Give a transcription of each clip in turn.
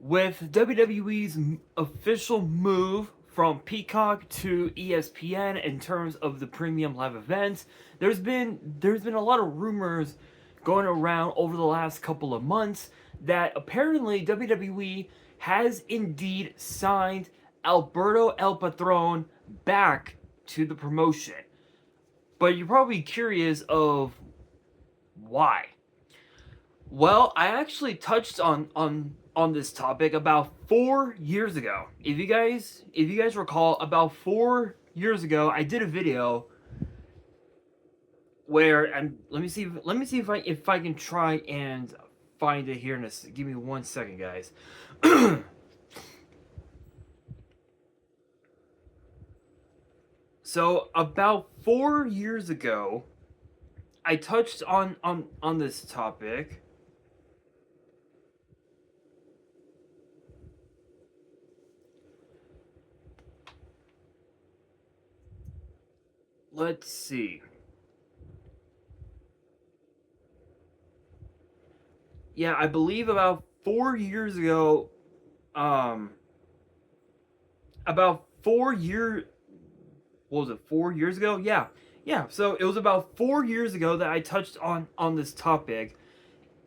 with WWE's official move from Peacock to ESPN in terms of the premium live events, there's been a lot of rumors going around over the last couple of months that apparently WWE has indeed signed Alberto El Patron back to the promotion. But you're probably curious of why. Well, I actually touched on this topic about 4 years ago. If you guys recall, about 4 years ago, I did a video where let me see if I can try and find it here in a. Give me 1 second, guys. So about 4 years ago, I touched on this topic. Let's see. Yeah, I believe about 4 years ago. Um, about 4 years. What was it? 4 years ago? Yeah, yeah. So it was about 4 years ago that I touched on this topic,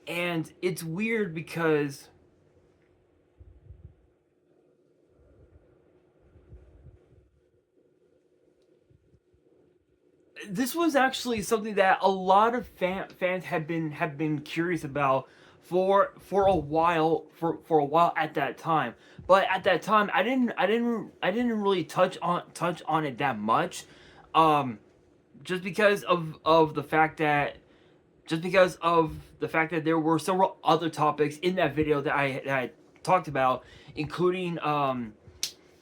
and it's weird because this was actually something that a lot of fans have been curious about for a while for a while at that time. But at that time, I didn't really touch on it that much, um, just because of the fact that there were several other topics in that video that I talked about, including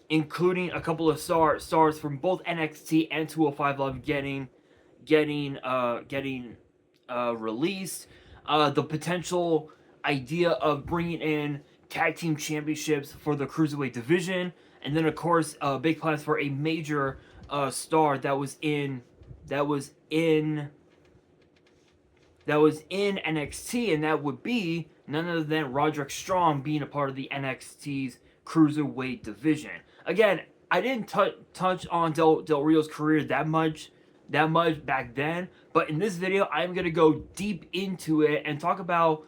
including a couple of stars from both NXT and 205 Live getting released. The potential idea of bringing in tag team championships for the cruiserweight division, and then of course big plans for a major star that was in NXT, and that would be none other than Roderick Strong being a part of the NXT's cruiserweight division. Again, I didn't touch on Del Rio's career that much back then, but in this video, I'm gonna go deep into it and talk about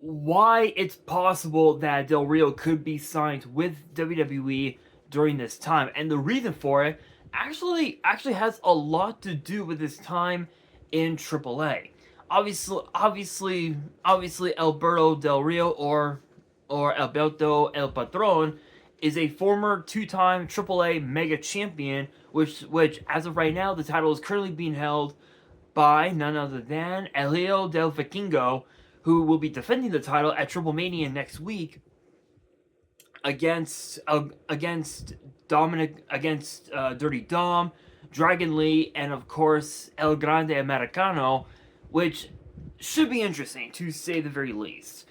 why it's possible that Del Rio could be signed with WWE during this time. And the reason for it actually has a lot to do with his time in AAA. Obviously, Alberto Del Rio, or Alberto El Patron, is a former two-time AAA Mega Champion, which as of right now, the title is currently being held by none other than Elio Del Vikingo, who will be defending the title at Triple Mania next week against Dirty Dom, Dragon Lee, and of course El Grande Americano, which should be interesting to say the very least.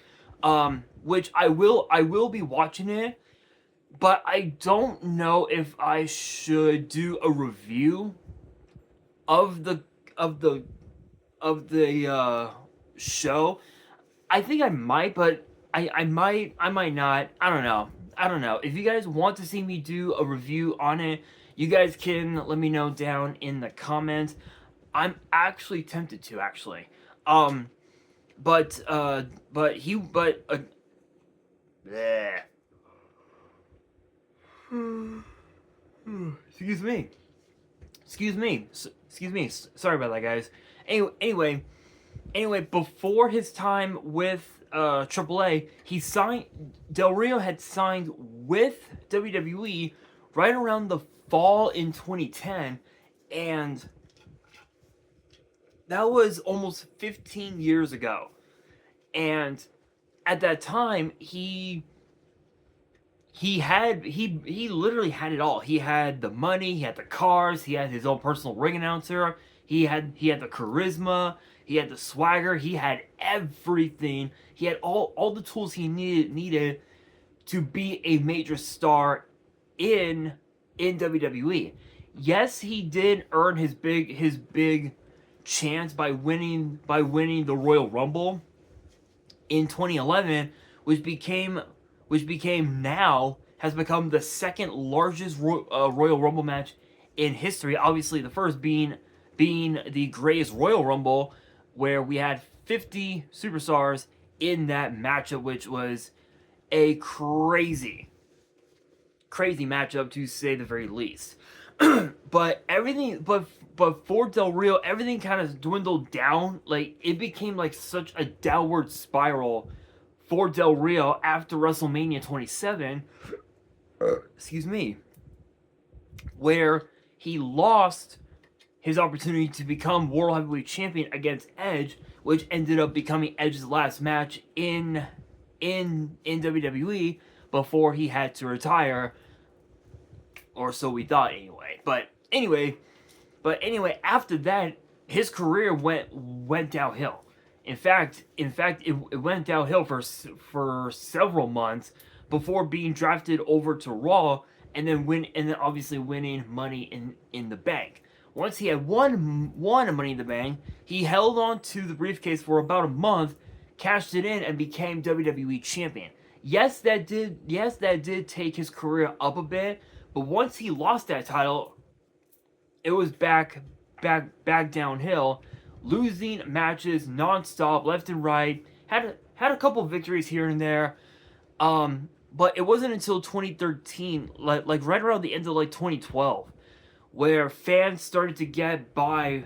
Which I will be watching it, but I don't know if I should do a review of the show. I think I might, but I might not. I don't know. If you guys want to see me do a review on it, you guys can let me know down in the comments. I'm actually tempted to actually. But bleh. Excuse me. Excuse me. Sorry about that, guys. Anyway, before his time with AAA, Del Rio had signed with WWE right around the fall in 2010, and that was almost 15 years ago. And at that time, he literally had it all. He had the money, he had the cars, he had his own personal ring announcer, he had the charisma, he had the swagger, he had everything. He had all the tools he needed to be a major star in WWE. Yes, he did earn his big chance by winning the Royal Rumble in 2011, which became now has become the second largest Royal Rumble match in history. Obviously, the first being the Greatest Royal Rumble, where we had 50 superstars in that matchup, which was a crazy matchup to say the very least. But for Del Rio, everything kind of dwindled down. Like, it became like such a downward spiral for Del Rio after WrestleMania 27. Excuse me. Where he lost his opportunity to become World Heavyweight Champion against Edge, which ended up becoming Edge's last match in WWE before he had to retire, or so we thought anyway. But anyway, after that, his career went downhill. In fact, it went downhill for several months before being drafted over to Raw, and then obviously winning Money in the Bank. Once he had won Money in the Bank, he held on to the briefcase for about a month, cashed it in, and became WWE Champion. Yes, that did take his career up a bit, but once he lost that title, it was back downhill, losing matches nonstop, left and right. Had a couple victories here and there, but it wasn't until 2013, like right around the end of like 2012, where fans started to get by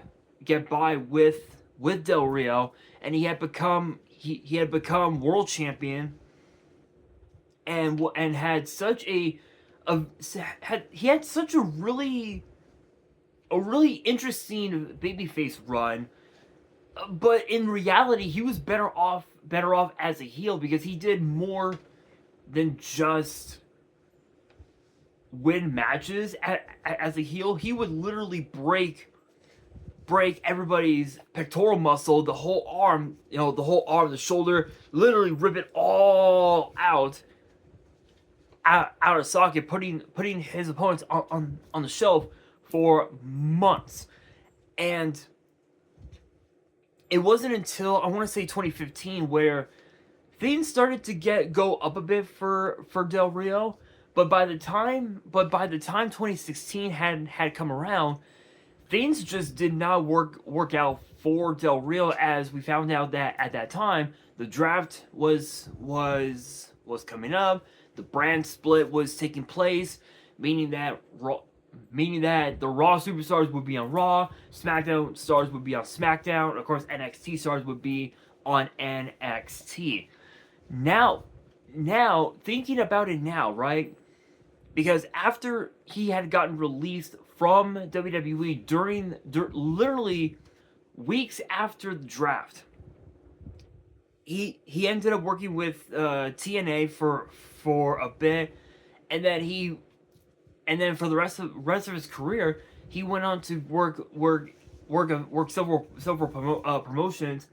with Del Rio, and he had become world champion, and had such a really interesting babyface run. But in reality, he was better off as a heel, because he did more than just win matches as a heel. He would literally break everybody's pectoral muscle, the whole arm, the shoulder, literally rip it all out of socket, putting his opponents on the shelf for months. And it wasn't until, I want to say, 2015 where things started to go up a bit for Del Rio. But by the time 2016 had come around, things just did not work out for Del Rio, as we found out that at that time the draft was coming up, the brand split was taking place, meaning that the Raw superstars would be on Raw, SmackDown stars would be on SmackDown, and of course NXT stars would be on NXT. Now thinking about it now, right? Because after he had gotten released from WWE literally weeks after the draft, he ended up working with TNA for a bit, and then for the rest of his career, he went on to work several promotions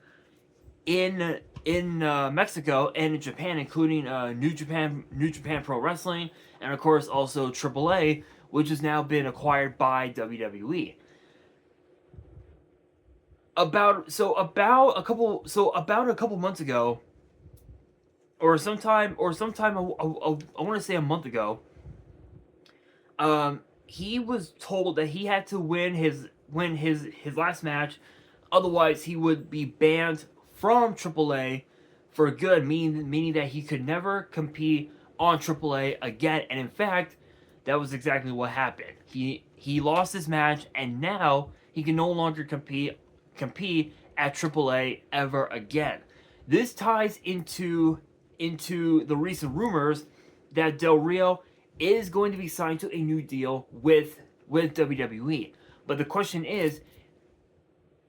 in Mexico and in Japan, including New Japan Pro Wrestling, and of course also AAA, which has now been acquired by WWE. About a couple months ago, or sometime I want to say a month ago, he was told that he had to win his last match, otherwise he would be banned from AAA for good, meaning that he could never compete on AAA again. And in fact, that was exactly what happened. He lost his match, and now he can no longer compete at AAA ever again. This ties into the recent rumors that Del Rio is going to be signed to a new deal with WWE. But the question is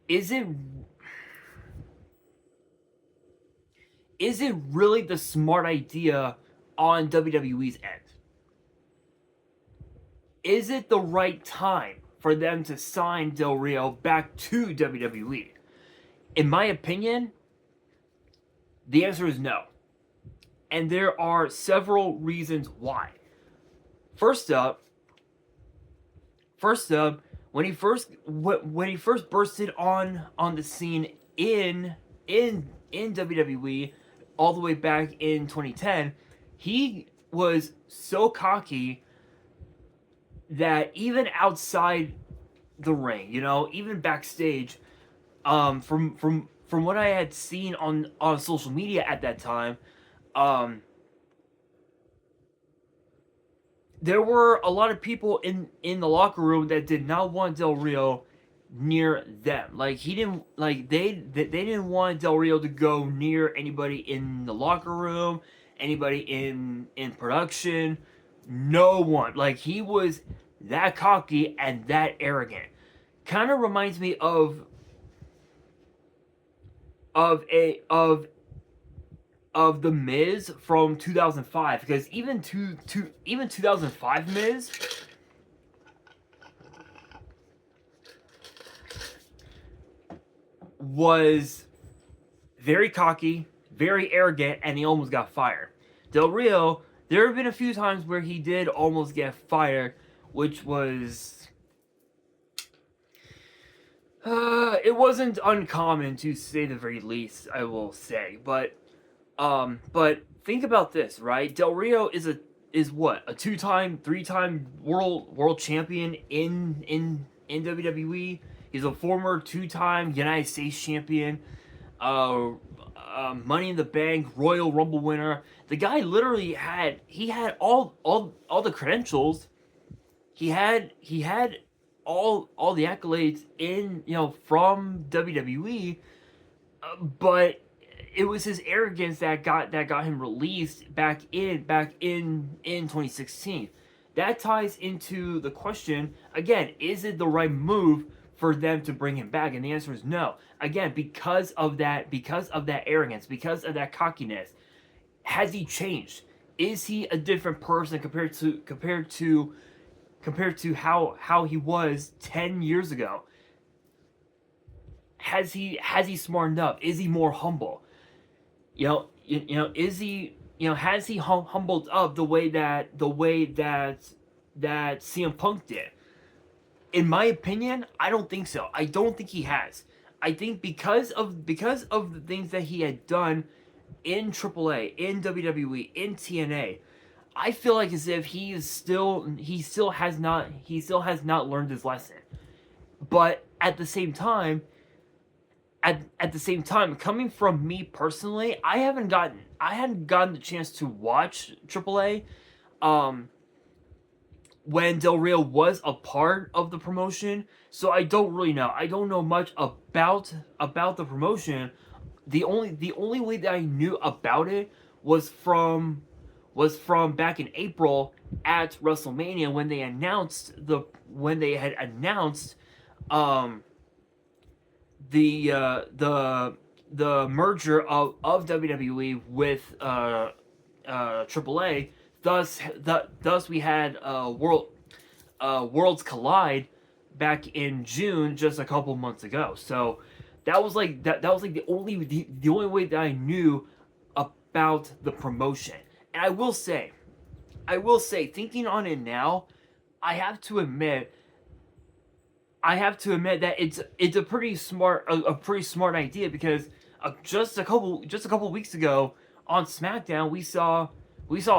it really the smart idea on WWE's end? Is it the right time for them to sign Del Rio back to WWE? In my opinion, the answer is no. And there are several reasons why. First up, when he first bursted on the scene in WWE all the way back in 2010, he was so cocky that even outside the ring, you know, even backstage, from what I had seen on social media at that time, um, there were a lot of people in the locker room that did not want Del Rio near them. Like he didn't like they didn't want Del Rio to go near anybody in the locker room, anybody in production, no one. Like he was that cocky and that arrogant. Kind of reminds me of the Miz from 2005, because even 2005 Miz was very cocky, very arrogant, and he almost got fired. Del Rio, there have been a few times where he did almost get fired, which was it wasn't uncommon, to say the very least, I will say. But think about this, right? Del Rio is what, a two-time, three-time world champion in WWE. He's a former two-time United States champion, Money in the Bank, Royal Rumble winner. The guy literally had all the credentials. He had all the accolades in, you know, from WWE, but it was his arrogance that got him released back in 2016. That ties into the question again: is it the right move for them to bring him back? And the answer is no. Again, because of that arrogance, because of that cockiness, has he changed? Is he a different person compared to how he was 10 years ago? Has he smartened up? Is he more humble? Is he, has he humbled up the way that CM Punk did? In my opinion, I don't think so. I don't think he has. I think because of the things that he had done in AAA, in WWE, in TNA, I feel like as if he still has not learned his lesson. But at the same time, coming from me personally, I hadn't gotten the chance to watch AAA when Del Rio was a part of the promotion, so I don't really know. I don't know much about the promotion. The only way that I knew about it was from back in April at WrestleMania when they had announced the merger of WWE with AAA. Thus we had Worlds Collide back in June, just a couple months ago. So that was like the only way that I knew about the promotion. And I will say, thinking on it now, I have to admit that it's a pretty smart idea, because just a couple weeks ago on SmackDown we saw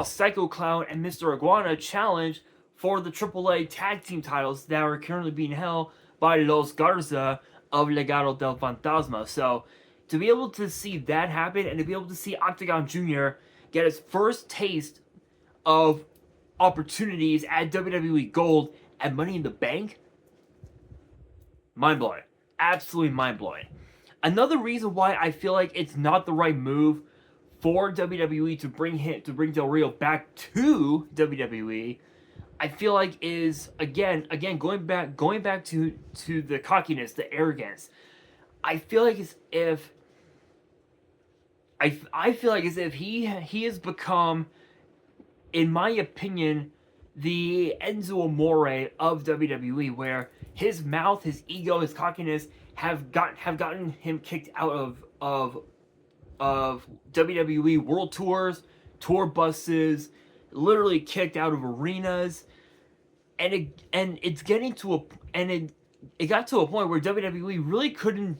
Psycho Clown and Mr. Iguana challenge for the AAA tag team titles that are currently being held by Los Garza of Legado del Fantasma. So to be able to see that happen, and to be able to see Octagon Jr. get his first taste of opportunities at WWE Gold and Money in the Bank, mind-blowing. Absolutely mind-blowing. Another reason why I feel like it's not the right move for WWE to bring Del Rio back to WWE, I feel like is again going back to the cockiness, the arrogance. I feel like as if he has become, in my opinion, the Enzo Amore of WWE, where his mouth, his ego, his cockiness have gotten him kicked out of WWE World Tours, tour buses, literally kicked out of arenas, and it's getting to it got to a point where WWE really couldn't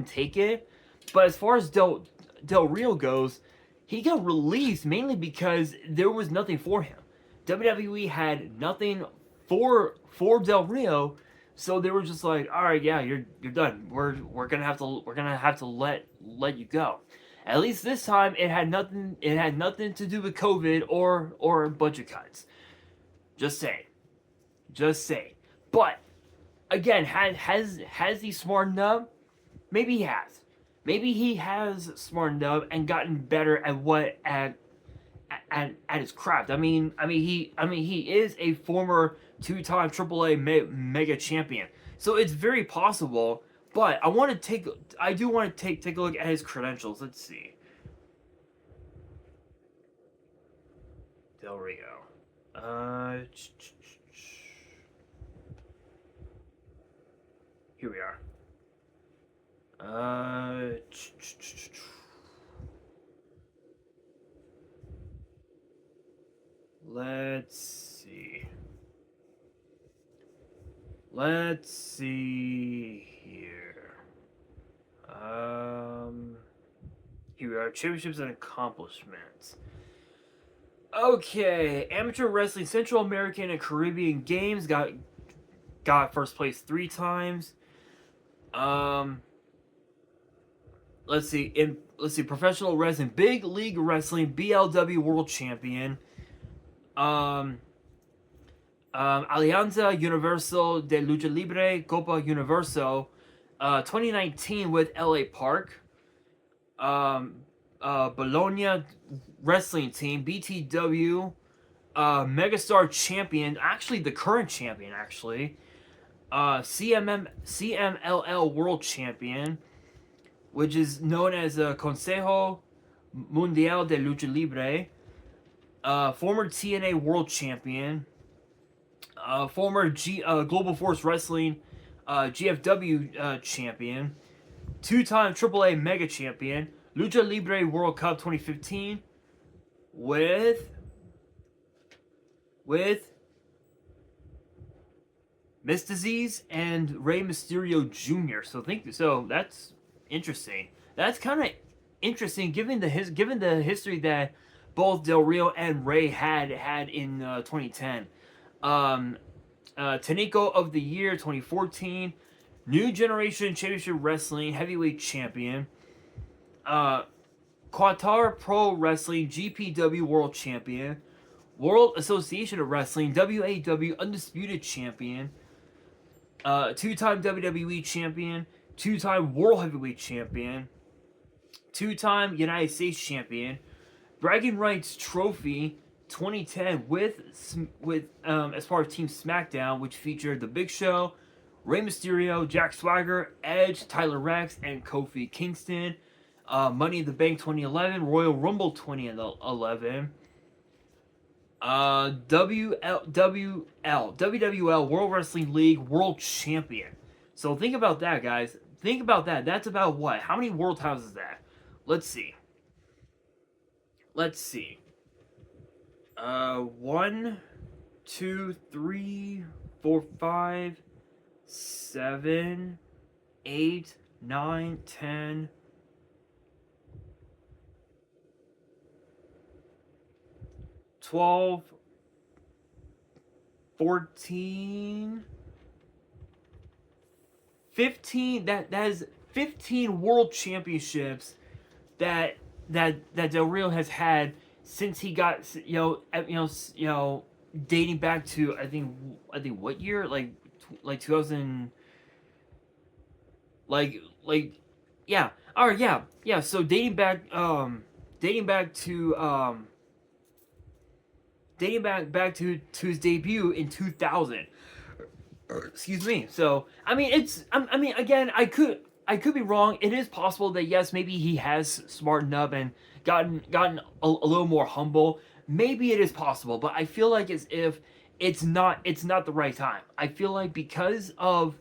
take it. But as far as Del Rio goes, he got released mainly because there was nothing for him. WWE had nothing for Del Rio, so they were just like, all right, yeah, you're done. We're gonna have to let you go. At least this time, it had nothing to do with COVID or budget cuts. Just saying, just saying. But again, has he smartened up? Maybe he has. Maybe he has smartened up and gotten better at his craft. He is a former two-time AAA mega champion, so it's very possible. But I do want to take a look at his credentials. Let's see. Del Rio. Here we are. Let's see. Let's see here. Here we are. Championships and accomplishments. Okay, amateur wrestling, Central American and Caribbean Games got first place 3 times. Let's see. Professional wrestling, Big League Wrestling, BLW World Champion. Alianza Universal de Lucha Libre Copa Universo, 2019 with LA Park. Bologna Wrestling Team, BTW, Megastar Champion, actually the current champion, CMLL World Champion, which is known as Consejo Mundial de Lucha Libre, former TNA World Champion, former Global Force Wrestling GFW champion, 2-time AAA Mega Champion, Lucha Libre World Cup 2015 with Miss Disease and Rey Mysterio Jr. So that's interesting. That's kind of interesting given the history that both Del Rio and Rey had in 2010. Taniko of the Year 2014, New Generation Championship Wrestling Heavyweight Champion, Qatar Pro Wrestling GPW World Champion, World Association of Wrestling WAW Undisputed Champion, 2-time WWE Champion, 2-time World Heavyweight Champion, 2-time United States Champion, Bragging Rights Trophy 2010 with as part of Team SmackDown, which featured The Big Show, Rey Mysterio, Jack Swagger, Edge, Tyler Rex, and Kofi Kingston. Money in the Bank 2011, Royal Rumble 2011, WWL World Wrestling League World Champion. So think about that, guys. Think about that. That's about what? How many world titles is that? Let's see. 1, 2, 3, 4, 5, 7, 8, 9, 10, 12, 14, 15. That is 15 world championships that Del Rio has had since he got dating back to I think what year, like 2000, yeah, all right, yeah, so dating back to his debut in 2000. Excuse me. So again, I could be wrong. It is possible that yes, maybe he has smartened up and gotten a little more humble. Maybe it is possible, but I feel like as if it's not the right time. I feel like because that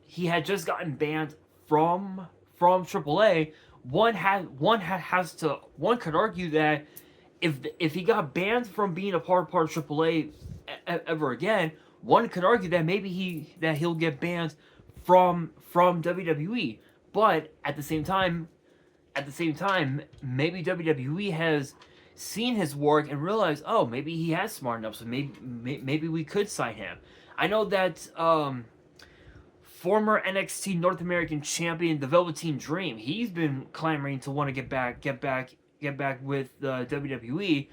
he had just gotten banned from AAA, one could argue that if he got banned from being a part of AAA ever again, one could argue that maybe he'll get banned from WWE. But at the same time, maybe WWE has seen his work and realized, oh, maybe he has smart enough, so maybe we could sign him. I know that former NXT North American champion, the Velveteen Dream, he's been clamoring to want to get back with the WWE,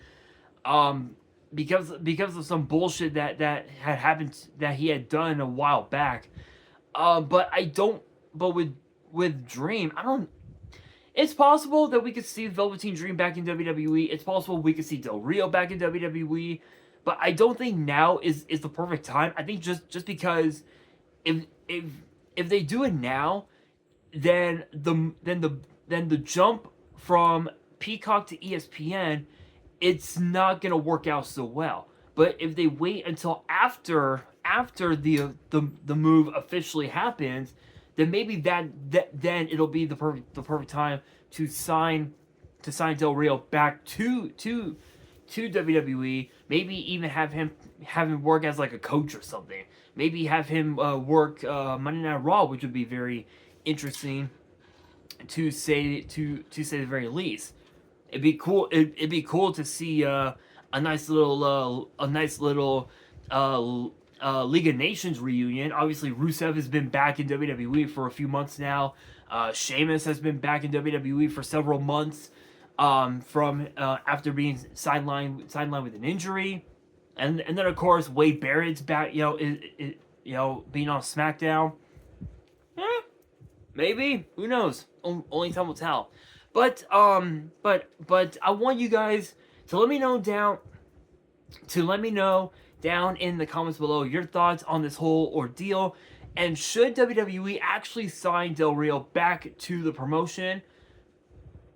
because of some bullshit that had happened, that he had done a while back. But I don't. But with Dream, I don't. It's possible that we could see Velveteen Dream back in WWE. It's possible we could see Del Rio back in WWE. But I don't think now is the perfect time. I think just because if they do it now, then the jump from Peacock to ESPN, it's not gonna work out so well. But if they wait until after the move officially happens, then maybe then it'll be the perfect time to sign Del Rio back to WWE. Maybe even have him work as like a coach or something. Maybe have him work Monday Night Raw, which would be very interesting to say the very least. It'd be cool. It'd be cool to see a nice little League of Nations reunion. Obviously, Rusev has been back in WWE for a few months now. Sheamus has been back in WWE for several months, from after being sidelined with an injury, and then of course Wade Barrett's back. Being on SmackDown. Maybe, who knows? Only time will tell. But I want you guys to let me know down in the comments below your thoughts on this whole ordeal, and should WWE actually sign Del Rio back to the promotion?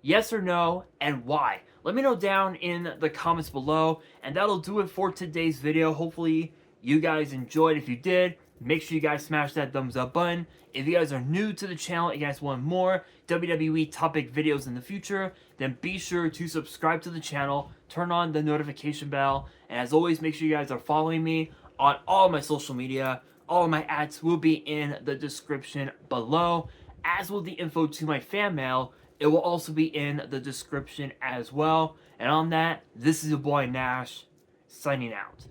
Yes or no, and why? Let me know down in the comments below, and that'll do it for today's video. Hopefully you guys enjoyed. If you did, make sure you guys smash that thumbs up button. If you guys are new to the channel and you guys want more WWE topic videos in the future, then be sure to subscribe to the channel, turn on the notification bell, and as always, make sure you guys are following me on all my social media. All of my ads will be in the description below, as will the info to my fan mail. It will also be in the description as well. And on that, this is your boy Nash, signing out.